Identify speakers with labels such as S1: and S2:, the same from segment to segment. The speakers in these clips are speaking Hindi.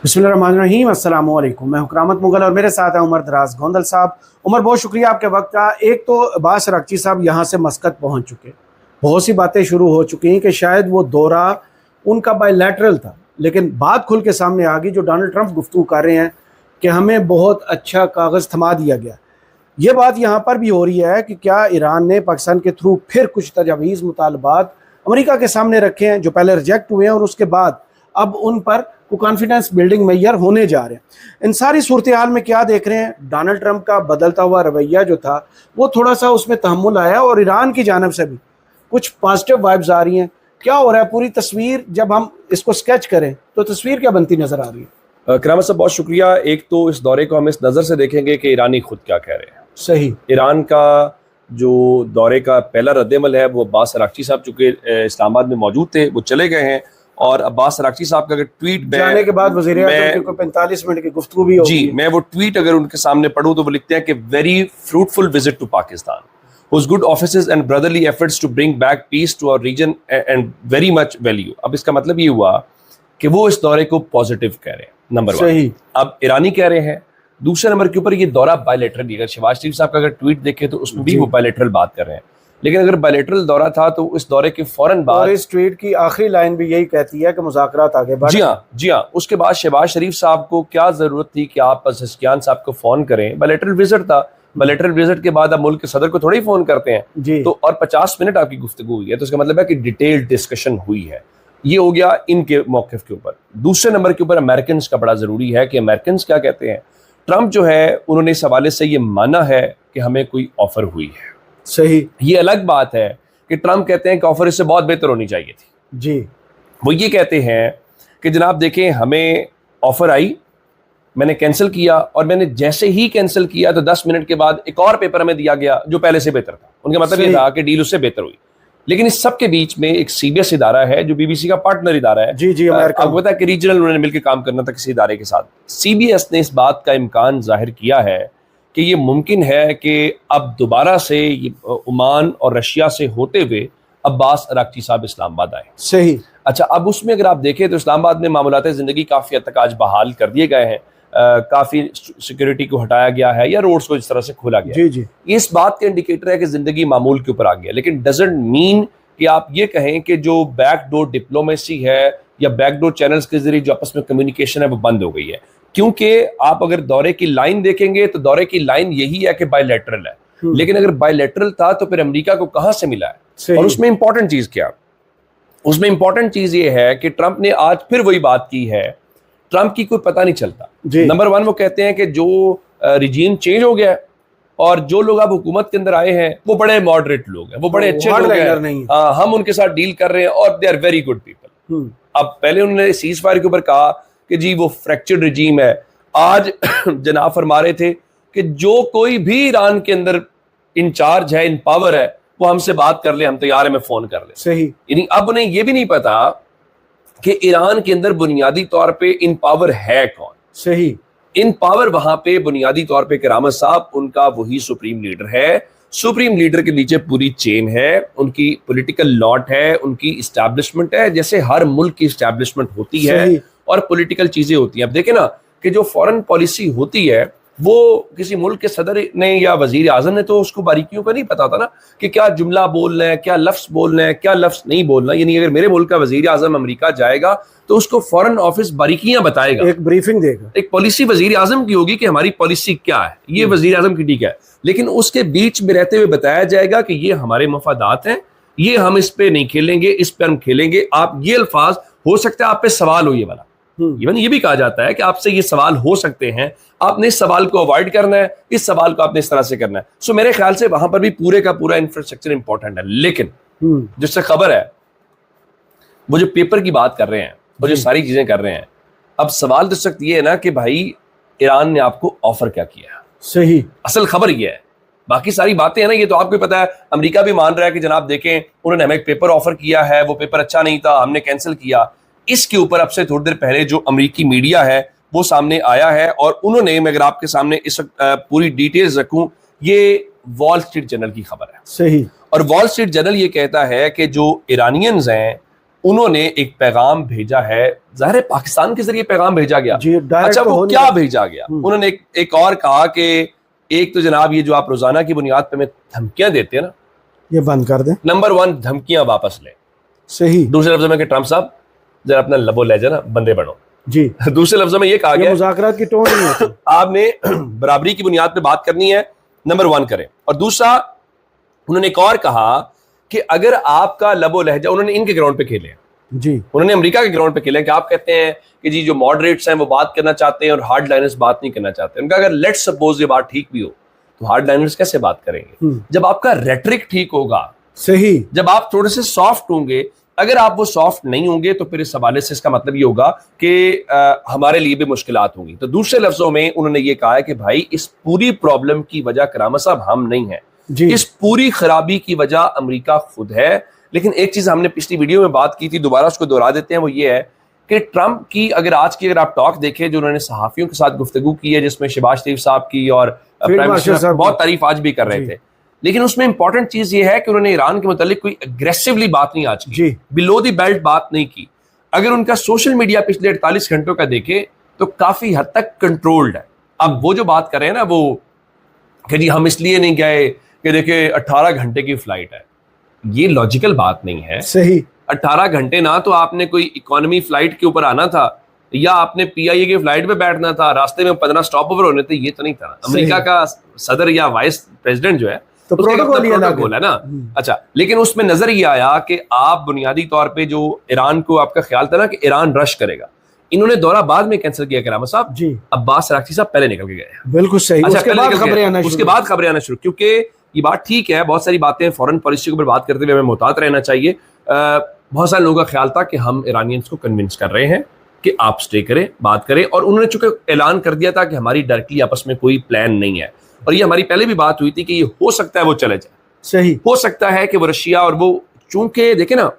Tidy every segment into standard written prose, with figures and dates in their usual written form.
S1: बिस्मिल्लाहिर्रहमानिर्रहीम, अस्सलाम वालेकुम। मैं हुकरामत मुगल और मेरे साथ है उमर दराज गोंदल साहब। उमर, बहुत शुक्रिया आपके वक्त का। एक तो अब्बास अराग़ची साहब यहाँ से मस्कत पहुँच चुके, बहुत सी बातें शुरू हो चुकी हैं कि शायद वो दौरा उनका बायलैटरल था, लेकिन बात खुल के सामने आ गई जो डोनाल्ड ट्रंप गुफ्तगू कर रहे हैं कि हमें बहुत अच्छा कागज़ थमा दिया गया। ये बात यहाँ पर भी हो रही है कि क्या ईरान ने पाकिस्तान के थ्रू फिर कुछ तजावीज़ मुतालबात अमेरिका के सामने रखे हैं जो पहले रिजेक्ट हुए हैं और उसके बाद अब उन पर को कॉन्फिडेंस बिल्डिंग मैयर होने जा रहे हैं। इन सारी सूरत हाल में क्या देख रहे हैं, डोनाल्ड ट्रंप का बदलता हुआ रवैया जो था वो थोड़ा सा उसमें तहम्मुल आया और ईरान की जानब से भी कुछ पॉजिटिव वाइब्स आ रही हैं। क्या हो रहा है, पूरी तस्वीर जब हम इसको स्केच करें तो तस्वीर क्या बनती नजर आ रही है?
S2: करामत साहब, बहुत शुक्रिया। एक तो इस दौरे को हम इस नज़र से देखेंगे कि ईरानी खुद क्या कह रहे हैं।
S1: सही,
S2: ईरान का जो दौरे का पहला रद्दमल है वो अब्बास अराग़ची साहब चूँकि इस्लामाबाद में मौजूद थे, वो चले गए हैं। और अब्बास अराग़ची साहब का अगर ट्वीट
S1: जाने के बाद वज़ीर-ए-आज़म की 45 मिनट की गुफ्तगू भी होगी।
S2: जी, मैं वो ट्वीट अगर उनके सामने पढ़ूँ तो वो लिखते हैं कि very fruitful visit to Pakistan, whose good offices and brotherly efforts to bring back peace to our region and very much value। अब इसका मतलब ये हुआ कि वो इस दौरे को पॉजिटिव कह रहे हैं, नंबर वन। अब ईरानी कह रहे हैं। दूसरे नंबर के ऊपर ये दौरा बायलैटरल, अगर शहबाज शरीफ साहब का अगर ट्वीट देखें तो उसमें भी वो बायलैटरल बात कर रहे हैं, लेकिन अगर बायलैटरल दौरा था तो इस दौरे के फौरन बाद
S1: और इस ट्वीट की आखिरी लाइन भी यही कहती है कि मुज़ाकरात आगे बढ़े।
S2: जी हाँ, उसके बाद शहबाज शरीफ साहब को क्या जरूरत थी कि आप पज़ेशकियान साहब को फोन करें? बायलैटरल विजिट था। बायलैटरल विजिट के बाद आप मुल्क के सदर को थोड़ी फोन करते हैं
S1: जी।
S2: तो और 50 मिनट आपकी गुफ्तगू हुई है, तो इसका मतलब है कि डिटेल्ड डिस्कशन हुई है। ये हो गया इनके मौक़िफ़ के ऊपर। दूसरे नंबर के ऊपर अमेरिकन का बड़ा ज़रूरी है कि अमेरिकन क्या कहते हैं। ट्रंप जो है उन्होंने इस हवाले से ये माना है कि हमें कोई ऑफर हुई है।
S1: सही,
S2: ये अलग बात है कि ट्रंप कहते हैं कि ऑफर इससे बहुत बेहतर होनी चाहिए थी।
S1: जी,
S2: वो ये कहते हैं कि जनाब देखें, हमें ऑफर आई, मैंने कैंसिल किया और मैंने जैसे ही कैंसिल किया तो 10 मिनट के बाद एक और पेपर हमें दिया गया जो पहले से बेहतर था। उनका मतलब ये था कि डील उससे बेहतर हुई। लेकिन इस सब के बीच में एक सीबीएस इदारा है जो बीबीसी का पार्टनर इदारा है।
S1: जी जी,
S2: आपको पता है कि रीजनल उन्होंने मिलकर काम करना था किसी इदारे के साथ। सीबीएस ने इस बात का इम्कान जाहिर किया है कि ये मुमकिन है कि अब दोबारा से ओमान और रशिया से होते हुए अब्बास अराग़ची साहब इस्लामाबाद आए।
S1: सही।
S2: अच्छा, अब उसमें अगर आप देखें तो इस्लामाबाद में मामूलात ज़िंदगी काफ़ी हद तक आज बहाल कर दिए गए हैं। काफ़ी सिक्योरिटी को हटाया गया है या रोड्स को इस तरह से खोला गया।
S1: जी जी,
S2: इस बात का इंडिकेटर है कि ज़िंदगी मामूल के ऊपर आ गया, लेकिन डजंट मीन कि आप ये कहें कि जो बैकडोर डिप्लोमेसी है या बैकडोर चैनल्स के जरिए जो आपस में कम्युनिकेशन है वो बंद हो गई है। क्योंकि आप अगर दौरे की लाइन देखेंगे तो दौरे की लाइन यही है कि बायलैटरल है, लेकिन अगर बायलैटरल था तो फिर अमेरिका को कहाँ से मिला है? और उसमें इंपॉर्टेंट चीज़ क्या? उसमें इंपॉर्टेंट चीज़ ये है कि ट्रंप ने आज फिर वही बात की है। ट्रंप की कोई पता नहीं चलता। नंबर वन, वो कहते हैं कि जो रिजीम चेंज हो गया है और जो लोग अब हुकूमत के अंदर आए हैं वो बड़े मॉडरेट लोग हैं, वो बड़े अच्छे लोग हैं, हम उनके साथ डील कर रहे हैं और they are very good people. अब पहले उन्होंने सीज फायर के ऊपर कहा कि जी वो फ्रैक्चर्ड रिजीम है। आज जनाब फरमा रहे थे कि जो कोई भी ईरान के अंदर इंचार्ज है, इन पावर है, वो हमसे बात कर ले, हम तैयार है, मैं फोन कर ले।
S1: सही।
S2: यानी अब उन्हें ये भी नहीं पता कि ईरान के अंदर बुनियादी तौर पे इन पावर है कौन।
S1: सही।
S2: इन पावर वहां पे बुनियादी तौर पे करामत साहब उनका वही सुप्रीम लीडर है। सुप्रीम लीडर के नीचे पूरी चेन है, उनकी पॉलिटिकल लॉट है, उनकी इस्टेब्लिशमेंट है, जैसे हर मुल्क की इस्टेब्लिशमेंट होती है और पॉलिटिकल चीजें होती हैं। अब देखें ना कि जो फॉरेन पॉलिसी होती है वो किसी मुल्क के सदर ने या वजीर आजम ने तो उसको बारीकियों का नहीं पता था ना कि क्या जुमला बोलना है, क्या लफ्ज बोलना है, क्या लफ्ज नहीं बोलना। यानी अगर मेरे मुल्क का वजीर आजम अमेरिका जाएगा तो उसको फॉरेन ऑफिस बारीकियां बताएगा,
S1: एक ब्रीफिंग देगा।
S2: एक पॉलिसी वजीर आजम की होगी कि हमारी पॉलिसी क्या है, ये वजीर आजम की ठीक है, लेकिन उसके बीच में रहते हुए बताया जाएगा कि ये हमारे मफादात हैं, ये हम इस पे नहीं खेलेंगे, इस पे हम खेलेंगे। आप ये अल्फाज हो सकता है आप पे सवाल हो ये वाला, इवन ये भी कहा जाता है कि आपसे ये सवाल हो सकते हैं, आपने इस सवाल को अवॉइड करना है, इस सवाल को आपने इस तरह से करना है। सो मेरे ख्याल से वहां पर भी पूरे का पूरा इंफ्रास्ट्रक्चर इंपॉर्टेंट है। लेकिन जिससे खबर है वो जो पेपर की बात कर रहे हैं, वो जो सारी चीजें कर रहे हैं, अब सवाल तो सख्त ये है ना कि भाई ईरान ने आपको ऑफर क्या किया?
S1: सही।
S2: असल खबर ये है, बाकी सारी बातें हैं ना ये तो आपको पता है। अमेरिका भी मान रहा है कि जनाब देखें उन्होंने हमें एक पेपर ऑफर किया है, वो पेपर अच्छा नहीं था, हमने कैंसिल किया। इसके ऊपर अब से थोड़ी देर पहले जो अमेरिकी मीडिया है वो सामने आया है और उन्होंने, मैं अगर आपके सामने इस पूरी डिटेल्स रखूं, ये वॉल स्ट्रीट जर्नल की खबर है।
S1: सही।
S2: और वॉल स्ट्रीट जर्नल ये कहता है कि जो ईरानियंस हैं उन्होंने एक पैगाम भेजा है, जाहिर है पाकिस्तान के जरिए पैगाम भेजा गया।
S1: जी, direct
S2: अच्छा,
S1: तो
S2: वो
S1: हो नहीं
S2: क्या
S1: रहा।
S2: भेजा गया? उन्होंने एक और कहा कि एक तो जनाब ये जो आप रोजाना की बुनियाद पे हमें धमकियां देते हैं ना,
S1: ये बंद कर दें।
S2: नंबर 1 धमकियां वापस लें।
S1: सही।
S2: दूसरे लफ्जों में कि ट्रंप साहब जरा अपना लबो लहजा ना बंदे बनो।
S1: जी,
S2: दूसरे लफ्जों में ये कहा
S1: ये
S2: गया
S1: मुज़ाकरात की टोन नहीं होती।
S2: आपने बराबरी की बुनियाद पे बात करनी है, नंबर 1 करें। और दूसरा उन्होंने एक और कहा कि अगर आपका लबो लहजा, उन्होंने इनके ग्राउंड पे खेले हैं,
S1: जी,
S2: उन्होंने अमेरिका के ग्राउंड पे खेले हैं कि आप कहते हैं कि जी जो मॉडरेट्स हैं वो बात करना चाहते हैं और हार्ड लाइनर्स बात नहीं करना चाहते। उनका अगर लेट्स सपोज ये बात ठीक भी हो तो हार्ड लाइनर्स कैसे बात करेंगे जब आपका रेटरिक ठीक होगा,
S1: सही।
S2: जब आप थोड़े से सॉफ्ट होंगे। अगर आप वो सॉफ्ट नहीं होंगे तो फिर इस हवाले से इसका मतलब ये होगा कि हमारे लिए भी मुश्किलात होंगी। तो दूसरे लफ्जों में उन्होंने ये कहा है कि भाई इस पूरी प्रॉब्लम की वजह करामा साहब हम नहीं है, इस पूरी खराबी की वजह अमेरिका खुद है। लेकिन एक चीज हमने पिछली वीडियो में बात की थी, दोबारा उसको दोहरा देते हैं, वो ये है कि ट्रंप की अगर आज की अगर आप टॉक देखें जो उन्होंने सहाफियों के साथ गुफ्तगू की है, जिसमें शहबाज शरीफ साहब की और प्राइम मिनिस्टर साहब बहुत तारीफ आज भी कर रहे थे, लेकिन उसमें इंपॉर्टेंट चीज ये है कि उन्होंने ईरान के मुतालिक कोई अग्रेसिवली बात नहीं आज की, बिलो द बेल्ट बात नहीं की। अगर उनका सोशल मीडिया पिछले 48 घंटों का देखे तो काफी हद तक कंट्रोल्ड है। अब वो जो बात कर रहे हैं ना वो कि जी हम इसलिए नहीं गए कि देखिए 18 घंटे की फ्लाइट है, ये लॉजिकल बात नहीं है।
S1: सही।
S2: 18 घंटे ना तो आपने कोई इकोनॉमी फ्लाइट के ऊपर आना था या आपने पीआईए की फ्लाइट पे बैठना था, रास्ते में 15 स्टॉप ओवर होने थे, ये तो नहीं था। अमेरिका का सदर या वाइस प्रेसिडेंट जो है
S1: तो
S2: प्रोटोकॉल है ना। अच्छा, लेकिन उसमें नजर ये आया कि आप बुनियादी तौर पे जो ईरान को आपका ख्याल था ना कि ईरान रश करेगा, इन्होंने दौरा बाद में कैंसिल किया करामा साहब जी। अब्बास अराक्ची साहब पहले निकल के गए।
S1: बिल्कुल सही।
S2: अच्छा,
S1: उसके बाद खबरें आना शुरू,
S2: क्योंकि ये बात ठीक है, बहुत सारी बातें फॉरेन पॉलिसी के ऊपर बात करते हुए हमें मुहतात रहना चाहिए। बहुत सारे लोगों का ख्याल था कि हम ईरानियंस को कन्विंस कर रहे हैं कि आप स्टे करें, बात करें, और उन्होंने चूंकि ऐलान कर दिया था कि हमारी डायरेक्टली आपस में कोई प्लान नहीं है, और ये हमारी पहले भी बात हुई थी कि ये हो सकता है वो चले जाए।
S1: सही।
S2: हो सकता है कि वो रशिया और वो, चूंकि देखे ना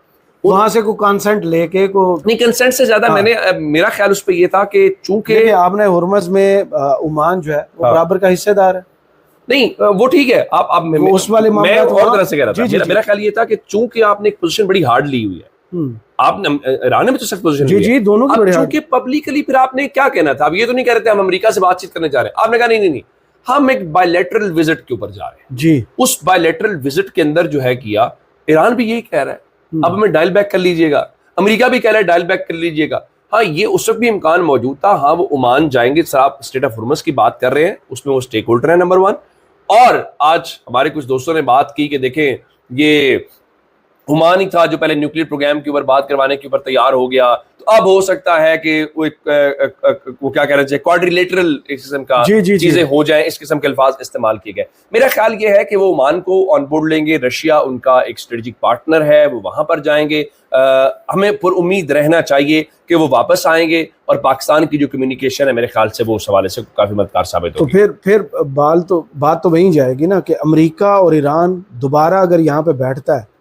S1: वहां से को कंसेंट लेके को
S2: नहीं, कंसेंट से ज्यादा मेरा ख्याल उस पर ये था कि चूंकि
S1: आपने हुर्मज में ओमान जो है वो बराबर का हिस्सेदार है।
S2: नहीं, वो ठीक है, आप
S1: उस वाले
S2: मैं और तरह से कह रहा था। मेरा ख्याल ये था कि चूंकि आपने एक पोजीशन बड़ी हार्ड ली हुई है, आपने ईरान में तो सख्त पोजीशन ली है,
S1: दोनों की बड़ी हार्ड,
S2: चूंकि पब्लिकली फिर आपने क्या कहना था, अब ये तो नहीं कह रहे थे हम अमेरिका से बातचीत करने जा रहे हैं, आपने कहा नहीं, हम एक बायलैटरल विजिट के ऊपर जा रहे हैं
S1: जी।
S2: उस बायलैटरल विजिट के अंदर जो है किया, ईरान भी यही कह रहा है अब हमें डायल बैक कर लीजिएगा, अमेरिका भी कह रहा है डायल बैक कर लीजिएगा। हाँ, ये उस वक्त भी इम्कान मौजूद था। हाँ, वो ओमान जाएंगे, सर आप स्टेट ऑफ हुर्मुज़ की बात कर रहे हैं, उसमें वो स्टेक होल्डर है नंबर 1। और आज हमारे कुछ दोस्तों ने बात की कि देखें ये ओमान ही था जो पहले न्यूक्लियर प्रोग्राम के ऊपर बात करवाने के ऊपर तैयार हो गया, तो अब हो सकता है कि वो वो क्या कह रहे थे, क्वाड्रिलेटरल इस किस्म का चीजें हो जाए, इस किस्म के अल्फाज इस्तेमाल किए गए। मेरा ख्याल ये है कि वो ओमान को ऑन बोर्ड लेंगे, रशिया उनका एक स्ट्रेटेजिक पार्टनर है, वो वहां पर जाएंगे। हमें पुर उम्मीद रहना चाहिए कि वो वापस आएंगे और पाकिस्तान की जो कम्युनिकेशन है मेरे ख्याल से वो उस हवाले से काफी मददगार साबित होगी।
S1: तो फिर बात तो वहीं जाएगी ना कि अमेरिका और ईरान दोबारा अगर यहाँ पे बैठता है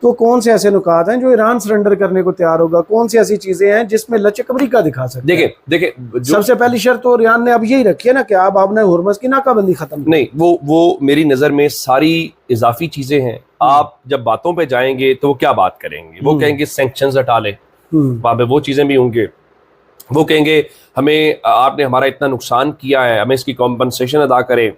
S1: तो कौन से ऐसे नुकात हैं जो ईरान सरेंडर करने को तैयार होगा, कौन सी ऐसी चीजें हैं जिसमें लचक अमेरिका दिखा सकते हैं।
S2: देखिए
S1: सबसे पहली शर्त तो ईरान ने अब यही रखी है ना कि आप आपने हुर्मुज़ की नाकाबंदी खत्म
S2: नहीं, वो मेरी नजर में सारी इजाफी चीजें हैं। आप जब बातों पे जाएंगे तो वो क्या बात करेंगे, वो कहेंगे सैंक्शंस हटा ले, वहां पे वो चीजें भी होंगे। वो कहेंगे हमें आपने हमारा इतना नुकसान किया है, हमें इसकी कॉम्पनसेशन अदा करें।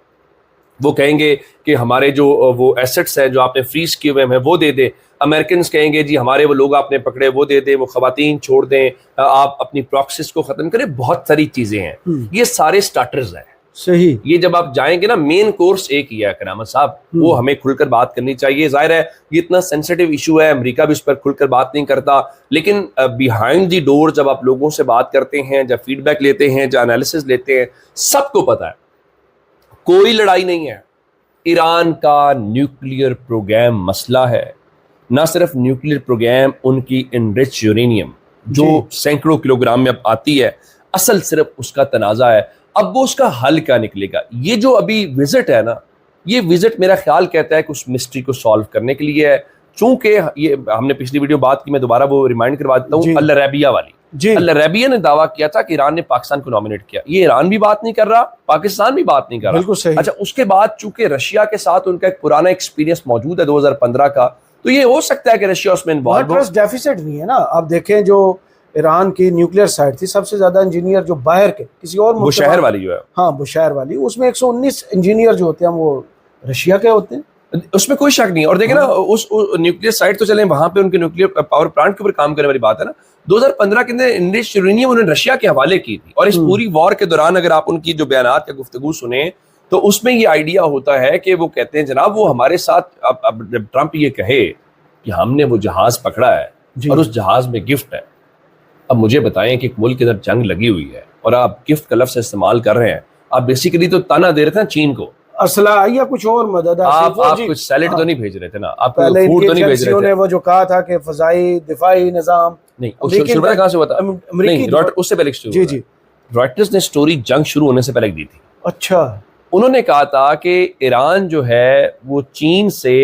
S2: वो कहेंगे कि हमारे जो वो एसेट्स हैं जो आपने फ्रीज किए हुए हैं वो दे दें। अमेरिकन कहेंगे जी हमारे वो लोग आपने पकड़े वो दे दें, वो खवातीन छोड़ दें, आप अपनी प्रॉक्सिस को खत्म करें। बहुत सारी चीजें हैं, ये सारे स्टार्टर्स हैं।
S1: सही।
S2: ये जब आप जाएंगे ना, मेन कोर्स एक ही है करामत साहब, वो हमें खुलकर बात करनी चाहिए। जाहिर है ये इतना सेंसिटिव इशू है, अमेरिका भी उस पर खुलकर बात नहीं करता, लेकिन बिहाइंड दी डोर जब आप लोगों से बात करते हैं, जब फीडबैक लेते हैं, जब एनालिसिस लेते हैं, सबको पता है कोई लड़ाई नहीं है। ईरान का न्यूक्लियर प्रोग्राम मसला है, ना सिर्फ न्यूक्लियर प्रोग्राम, उनकी इनरिच यूरेनियम जो सैकड़ों किलोग्राम में अब आती है, असल सिर्फ उसका तनाज़ा है। अब वो उसका हल क्या निकलेगा। ये जो अभी विजिट है ना, ये विजिट मेरा ख्याल कहता है कि उस मिस्ट्री को सॉल्व करने के लिए है। चूंकि ये हमने पिछली वीडियो बात की, मैं दोबारा वो रिमाइंड करवा देता हूँ, अल अरेबिया वाली। अल अरेबिया ने दावा किया था कि ईरान ने पाकिस्तान को नॉमिनेट किया। ये ईरान भी बात नहीं कर रहा, पाकिस्तान भी बात नहीं कर रहा। अच्छा, उसके बाद चूंकि रशिया के साथ उनका एक पुराना एक्सपीरियंस मौजूद है 2015 का, तो ये हो सकता है कि रशिया उसमें इन्वॉल्व हो।
S1: ट्रस्ट डेफिसिट नहीं है ना। आप देखें जो ईरान की न्यूक्लियर साइट थी, सबसे ज्यादा इंजीनियर जो बाहर के किसी और मुल्क
S2: बुशहर वाली जो है,
S1: हाँ बुशहर वाली, उसमें 119 इंजीनियर जो होते हैं वो रशिया के होते हैं।
S2: उसमें कोई शक नहीं। और देखिए ना, उस न्यूक्लियर साइट तो चले, वहां पे उनके न्यूक्लियर पावर प्लांट के ऊपर काम करने वाली बात है ना। 2015 के अंदर इंडस्ट्रियल यूरेनियम उन्होंने रशिया के हवाले की थी, और इस पूरी वॉर के दौरान अगर आप उनकी जो बयानात या गुफ्तगू सुने तो उसमें ये आइडिया होता है कि वो कहते हैं जनाब वो हमारे साथ, अब जब ट्रंप ये कहे कि हमने वो जहाज पकड़ा है और उस जहाज में गिफ्ट है, अब मुझे बताएं कि एक मुल्क के अंदर जंग लगी हुई है और आप गिफ्ट का लफ्ज़ इस्तेमाल कर रहे हैं, आप बेसिकली तो ताना दे रहे थे ना चीन को,
S1: असला या कुछ और मदद।
S2: आप कुछ सैलेड तो नहीं भेज रहे थे ना, आप
S1: पहले
S2: फूड तो नहीं भेज रहे थे।
S1: वो जो कहा था कि फजाई दिफाई निजाम
S2: नहीं, कहाँ से हुआ था? नहीं, उससे पहले
S1: जी जी
S2: रॉयटर्स ने स्टोरी जंग शुरू होने से पहले दी थी।
S1: अच्छा,
S2: उन्होंने कहा था कि ईरान जो है वो चीन से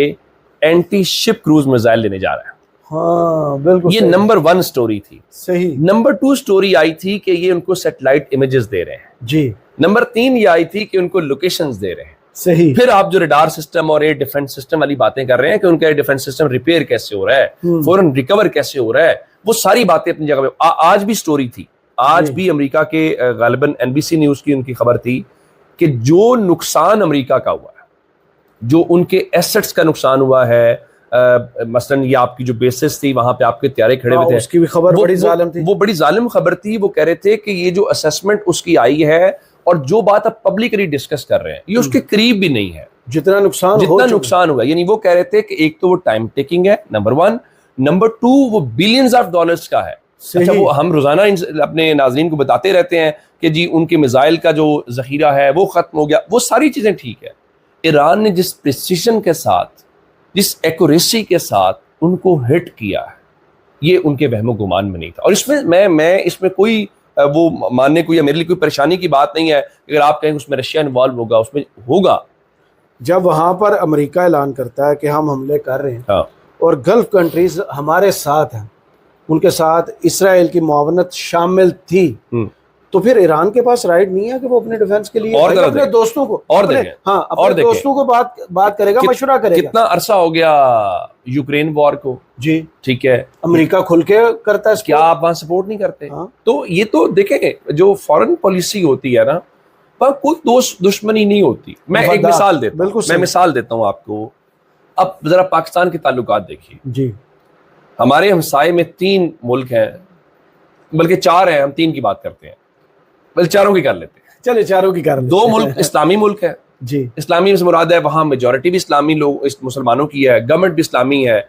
S2: एंटी शिप क्रूज मिसाइल लेने जा रहा है।
S1: हाँ बिल्कुल,
S2: ये नंबर 1 स्टोरी थी।
S1: सही।
S2: नंबर 2 स्टोरी आई थी कि ये उनको सैटेलाइट इमेजेस दे रहे हैं
S1: जी।
S2: नंबर 3 ये आई थी कि उनको लोकेशंस दे रहे हैं।
S1: सही।
S2: फिर आप जो रडार सिस्टम और एयर डिफेंस सिस्टम वाली बातें कर रहे हैं कि उनका एयर डिफेंस सिस्टम रिपेयर कैसे हो रहा है, फौरन रिकवर कैसे हो रहा है, वो सारी बातें अपनी जगह पे आज भी स्टोरी थी। आज भी अमेरिका के गालिबन एनबीसी न्यूज की उनकी खबर थी कि जो नुकसान अमेरिका का हुआ है, जो उनके एसेट्स का नुकसान हुआ है, मसलन ये आपकी जो बेसिस थी वहां पे आपके त्यारे खड़े हुए थे,
S1: उसकी भी खबर बड़ी जालिम थी।
S2: वो बड़ी जालिम खबर थी। वो कह रहे थे कि ये जो असेसमेंट उसकी आई है और जो बात आप पब्लिकली डिस्कस कर रहे हैं ये उसके करीब भी नहीं है जितना नुकसान हुआ। यानी वो कह रहे थे कि एक तो वो टाइम टेकिंग है, नंबर 1, नंबर 2 वो बिलियंस ऑफ डॉलर्स का है। अच्छा, वो हम रोजाना अपने नाज़रीन को बताते रहते हैं कि जी उनके मिसाइल का जो जखीरा है वो खत्म हो गया, वो सारी चीजें ठीक है। ईरान ने जिस प्रिसीजन के साथ, जिस एक्यूरेसी के साथ उनको हिट किया है, ये उनके वहमो गुमान में नहीं था। और इसमें मैं इसमें कोई वो मानने को या मेरे लिए कोई परेशानी की बात नहीं है। अगर आप कहें उसमें रशिया इन्वॉल्व होगा, उसमें होगा।
S1: जब वहां पर अमेरिका ऐलान करता है कि हम हमले कर रहे हैं, हाँ, और गल्फ कंट्रीज हमारे साथ हैं, उनके साथ इसराइल की मुआवनत शामिल थी, तो फिर ईरान के पास राइट नहीं है कि वो अपने डिफेंस के लिए और अपने दोस्तों को अपने दोस्तों को बात करेगा, मशवरा करेगा।
S2: कितना अरसा हो गया यूक्रेन वॉर को, जी ठीक है,
S1: अमेरिका खुल के करता है,
S2: क्या आप वहां सपोर्ट नहीं करते? तो ये तो देखेंगे जो फॉरेन पॉलिसी होती है ना, पर कोई दोस्त दुश्मनी नहीं होती। मैं एक मिसाल देता हूँ आपको। अब जरा पाकिस्तान के ताल्लुकात देखिए जी। हमारे हमसाये में 3 मुल्क हैं, बल्कि 4 हैं, हम 3 की बात करते हैं, बल्कि 4 की कर लेते हैं।
S1: चलिए 4 की कर लेते हैं।
S2: 2 मुल्क इस्लामी मुल्क है जी। इस्लामी से मुराद है वहां मेजॉरिटी भी इस्लामी लोग मुसलमानों की है, गवर्नमेंट भी इस्लामी है।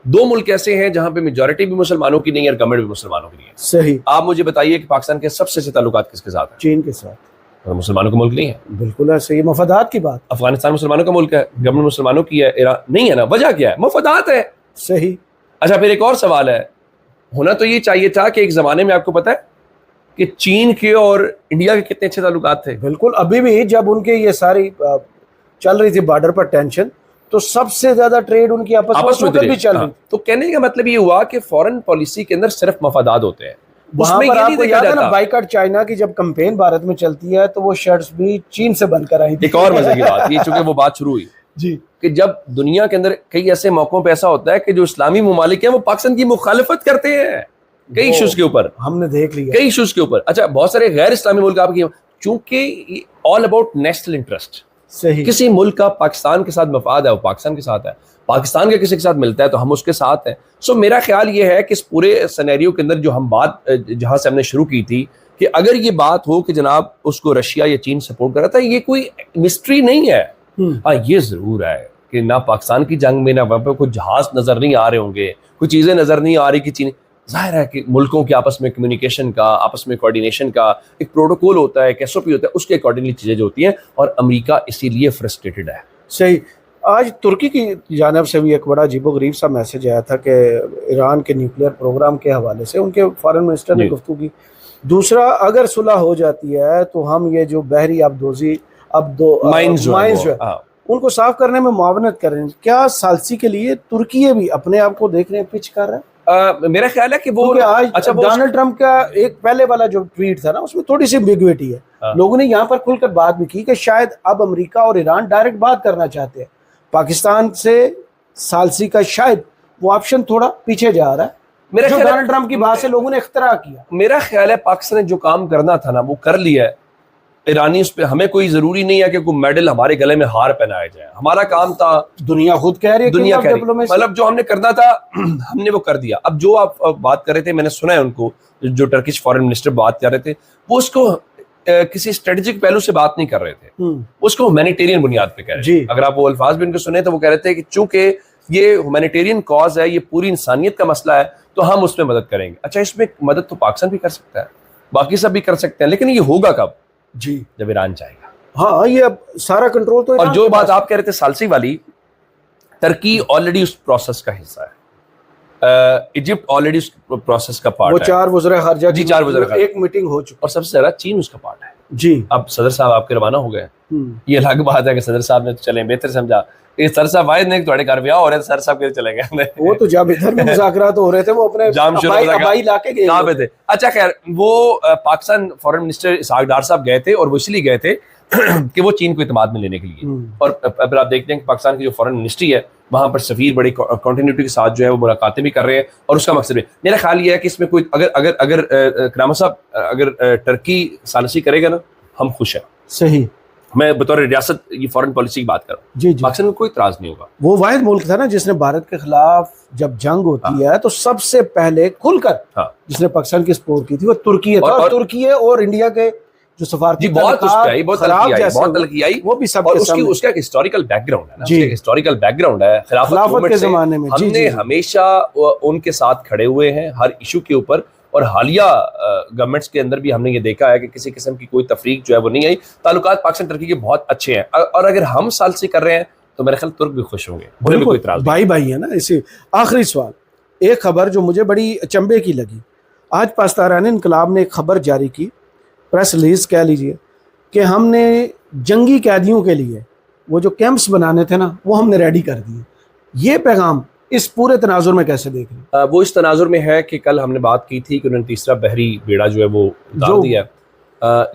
S2: 2 मुल्क ऐसे हैं जहां पे मेजॉरिटी भी मुसलमानों की नहीं है और गवर्नमेंट भी मुसलमानों की नहीं है।
S1: सही।
S2: आप मुझे बताइए कि पाकिस्तान के सबसे अच्छे ताल्लुकात किसके साथ है?
S1: चीन के साथ।
S2: और मुसलमानों का मुल्क नहीं है।
S1: बिल्कुल है, सही। मफादात की बात।
S2: अफगानिस्तान मुसलमानों का मुल्क है, गवर्नमेंट मुसलमानों की है, ईरान नहीं है ना। वजह क्या है? मफादात है।
S1: सही।
S2: अच्छा, फिर एक और सवाल है, होना तो ये चाहिए था कि एक जमाने में आपको पता है कि चीन के और इंडिया के कितने अच्छे ताल्लुकात थे।
S1: बिल्कुल, अभी भी जब उनके ये सारी चल रही थी बॉर्डर पर टेंशन, तो सबसे ज्यादा ट्रेड उनकी आपस में भी चल रही।
S2: तो कहने का मतलब ये हुआ कि फॉरेन पॉलिसी के अंदर सिर्फ मफादात होते हैं।
S1: उसमें पर आपको याद है ना बाइकआउट चाइना की जब कैंपेन भारत में चलती है तो वो शर्ट्स भी चीन से बनकर आई थी।
S2: एक और मजे की बात, ये चूंकि वो बात शुरू हुई
S1: जी, कि
S2: जब दुनिया के अंदर कई ऐसे मौकों पे ऐसा होता है कि जो इस्लामी ममालिक हैं वो पाकिस्तान की मुखालिफत करते हैं कई इश्यूज के ऊपर।
S1: हमने देख लिया
S2: कई इश्यूज के ऊपर। अच्छा, बहुत सारे गैर इस्लामी मुल्क आपकी, चूंकि ऑल अबाउट नेशनल इंटरेस्ट,
S1: सही,
S2: किसी मुल्क का पाकिस्तान के साथ मफाद है, वो पाकिस्तान के साथ है, पाकिस्तान के किसी के साथ मिलता है तो हम उसके साथ हैं। सो मेरा ख्याल ये है कि इस पूरे सिनेरियो के अंदर जो हम बात जहां से हमने शुरू की थी कि अगर ये बात हो कि जनाब उसको रशिया या चीन सपोर्ट कर रहा था, ये कोई मिस्ट्री नहीं है। हाँ, ये जरूर है कि ना पाकिस्तान की जंग में ना वहां पर कोई जहाज नजर नहीं आ रहे होंगे, कोई चीजें नजर नहीं आ रही कि चीन, जाहिर है कि मुल्कों के आपस में कम्युनिकेशन का, आपस में कोऑर्डिनेशन का एक प्रोटोकॉल होता है, एक SOP होता है, उसके अकॉर्डिंगली चीजें जो होती हैं, और अमेरिका इसीलिए फ्रस्ट्रेटेड है।
S1: सही। आज तुर्की की जानिब से भी एक बड़ा अजीबोगरीब सा मैसेज आया था कि ईरान के न्यूक्लियर प्रोग्राम के हवाले से उनके फॉरेन मिनिस्टर ने गुफ्तगू की। दूसरा, अगर सुलह हो जाती है तो हम ये जो बहरी आबदोजी माइंस जो है उनको साफ करने में मुआवनत कर रहे हैं। क्या सालसी के लिए तुर्की भी अपने आप को देख रहे हैं, पिच कर रहा है?
S2: मेरा ख्याल है कि वो
S1: आज अच्छा डोनाल्ड ट्रंप का एक पहले वाला जो ट्वीट था ना, उसमें थोड़ी सी एम्बिग्विटी है। लोगों ने यहाँ पर खुलकर बात भी की कि शायद अब अमेरिका और ईरान डायरेक्ट बात करना चाहते हैं। पाकिस्तान से सालसी का शायद वो ऑप्शन थोड़ा पीछे जा रहा है।
S2: मेरा
S1: जो
S2: ख्याल है-
S1: डोनाल्ड ट्रंप की बात से लोगों ने इख्तरा किया।
S2: मेरा ख्याल है पाकिस्तान ने जो काम करना था ना वो कर लिया है। ईरानी उस पर, हमें कोई जरूरी नहीं है कि कोई मेडल हमारे गले में हार पहनाया जाए। हमारा काम था,
S1: दुनिया खुद कह रही है,
S2: दुनिया कह रही,
S1: डिप्लोमेसी।
S2: मतलब जो हमने करना था हमने वो कर दिया। अब जो आप बात कर रहे थे, मैंने सुना है उनको, जो टर्किश फॉरेन मिनिस्टर बात कर रहे थे, वो उसको किसी स्ट्रेटेजिक पहलू से बात नहीं कर रहे थे, उसको ह्यूमैनिटेरियन बुनियाद पे कह रहे थे। अगर आप वो अल्फाज भी उनको सुने तो वो कह रहे थे कि चूंकि ये ह्यूमैनिटेरियन कॉज है, ये पूरी इंसानियत का मसला है, तो हम उसमें मदद करेंगे। अच्छा, इसमें मदद तो पाकिस्तान भी कर सकता है, बाकी सब भी कर सकते हैं, लेकिन ये होगा कब?
S1: जी,
S2: जब ईरान चाहेगा।
S1: हाँ, ये अब सारा कंट्रोल तो
S2: और जो बात आप कह रहे थे सालसी वाली, टर्की ऑलरेडी उस प्रोसेस का हिस्सा है, इजिप्ट ऑलरेडी उस प्रोसेस का पार्ट
S1: वो
S2: है।
S1: 4 वज़ीर ख़ारजा
S2: जी, 4 वज़ीर ख़ारजा,
S1: एक मीटिंग हो चुकी,
S2: और सबसे ज्यादा चीन उसका पार्ट है।
S1: जी।
S2: अब सदर साहब आपके रवाना हो गए, ये अलग बात है कि सदर साहब ने तो चले बेहतर समझा, ये सर साहब आए ने थोड़े घर ब्याह हो रहे थे, सर साहब के चले गए।
S1: वो तो जब इधर में मुज़ाकरात हो रहे थे, वो अपने अबाई इलाके गए,
S2: कहाँ पे थे? अच्छा, खैर, वो पाकिस्तान फॉरेन मिनिस्टर इसहाक डार साहब गए थे, और वो इसलिए गए थे कि वो चीन को इत्मीनान में लेने के लिए। और अब आप देखते हैं कि पाकिस्तान की जो फॉरेन मिनिस्ट्री है, वहां पर सफीर बड़ी कंटिन्यूटी के साथ जो है वो मुलाकातें भी कर रहे हैं, और उसका मकसद भी, मेरा ख्याल ये है कि इसमें कोई अगर करामा साहब अगर टर्की सालसी करेगा ना, हम खुश हैं।
S1: सही,
S2: मैं बतौर रियासत ये फॉरेन पॉलिसी की बात कर रहा हूँ।
S1: जी, जी।
S2: पाकिस्तान में कोई इतराज नहीं होगा।
S1: वो वाहिद मुल्क था ना जिसने भारत के खिलाफ जब जंग होती है तो सबसे पहले खुलकर जिसने पाकिस्तान की सपोर्ट की थी वो तुर्की था, और तुर्की और इंडिया के जो सफारती
S2: बहुत तलखी आई,
S1: वो भी सब,
S2: और उसका एक हिस्टोरिकल बैकग्राउंड है ना, उसका हिस्टोरिकल बैकग्राउंड है। खिलाफत
S1: के जमाने में
S2: हमने हमेशा उनके साथ खड़े हुए हैं हर इशू के ऊपर, और हालिया गवर्नमेंट्स के अंदर भी हमने ये देखा है कि किसी किस्म की कोई तफरीक जो है वो नहीं आई। ताल्लुकात पाकिस्तान टर्की के बहुत अच्छे हैं, और अगर हम सालसी कर रहे हैं तो मेरे ख्याल तुर्क भी खुश होंगे, उन्हें भी कोई इतराज
S1: भाई भाई है ना। इसी आखिरी सवाल, एक खबर जो मुझे बड़ी अचंभे की लगी, आज पाकिस्तान इनकलाब ने एक खबर जारी की, प्रेस रिलीज कह लीजिए, कि हमने जंगी कैदियों के लिए वो जो कैंप्स बनाने थे ना, वो हमने रेडी कर दिए। ये पैगाम इस पूरे तनाजुर में कैसे देख रहे हैं?
S2: वो इस तनाजुर में है कि कल हमने बात की थी कि उन्होंने तीसरा बहरी बेड़ा जो है वो उतार दिया।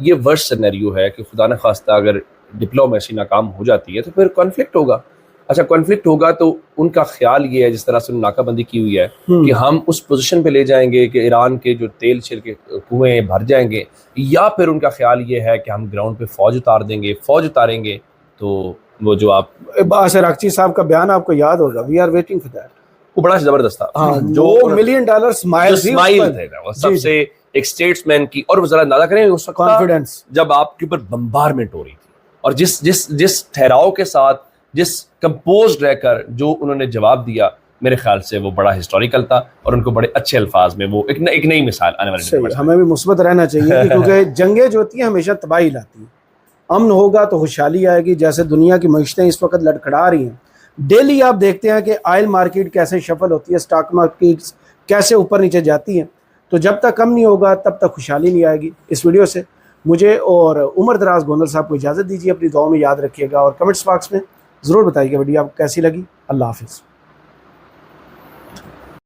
S2: ये वर्स्ट सिनेरियो है कि खुदा न खास्ता अगर डिप्लोमेसी नाकाम हो जाती है तो फिर कॉन्फ्लिक्ट होगा। अच्छा, कॉन्फ्लिक्ट होगा तो उनका ख्याल ये है, जिस तरह से नाकाबंदी की हुई है, कि हम उस पोजीशन पे ले जाएंगे कि ईरान के जो तेल शेल के कुएं भर जाएंगे, या फिर उनका ख्याल ये है कि हम ग्राउंड पे फौज उतार देंगे। फौज उतारेंगे तो वो जो आप
S1: अरागची साहब का बयान आपको याद होगा, we are waiting for that,
S2: वो बड़ा जबरदस्त था।
S1: जो $1 मिलियन स्माइल
S2: थे वो सबसे एक स्टेट्समैन की, और जरा अंदाजा करें उस वक्त
S1: कॉन्फिडेंस
S2: जब आपके ऊपर बम्बारमेंट हो रही थी, और जिस ठहराव के साथ, जिस कंपोज्ड रहकर जो उन्होंने जवाब दिया, मेरे ख्याल से वो बड़ा हिस्टोरिकल था, और उनको बड़े अच्छे अल्फाज में वो एक नई मिसाल आने वाली।
S1: हमें भी मुस्बत रहना चाहिए, क्योंकि जंगें जो होती हैं हमेशा तबाही लाती हैं। अमन होगा तो खुशहाली आएगी। जैसे दुनिया की मईशतें इस वक्त लड़खड़ा रही हैं, डेली आप देखते हैं कि ऑयल मार्केट कैसे शफल होती है, स्टॉक मार्केट कैसे ऊपर नीचे जाती हैं। तो जब तक कम नहीं होगा तब तक खुशहाली नहीं आएगी। इस वीडियो से मुझे और उमर दराज गोंदल साहब को इजाज़त दीजिए। अपनी दुआ में याद रखिएगा, और कमेंट्स बॉक्स में ज़रूर बताइएगा वीडियो आपको कैसी लगी। अल्लाह हाफिज़।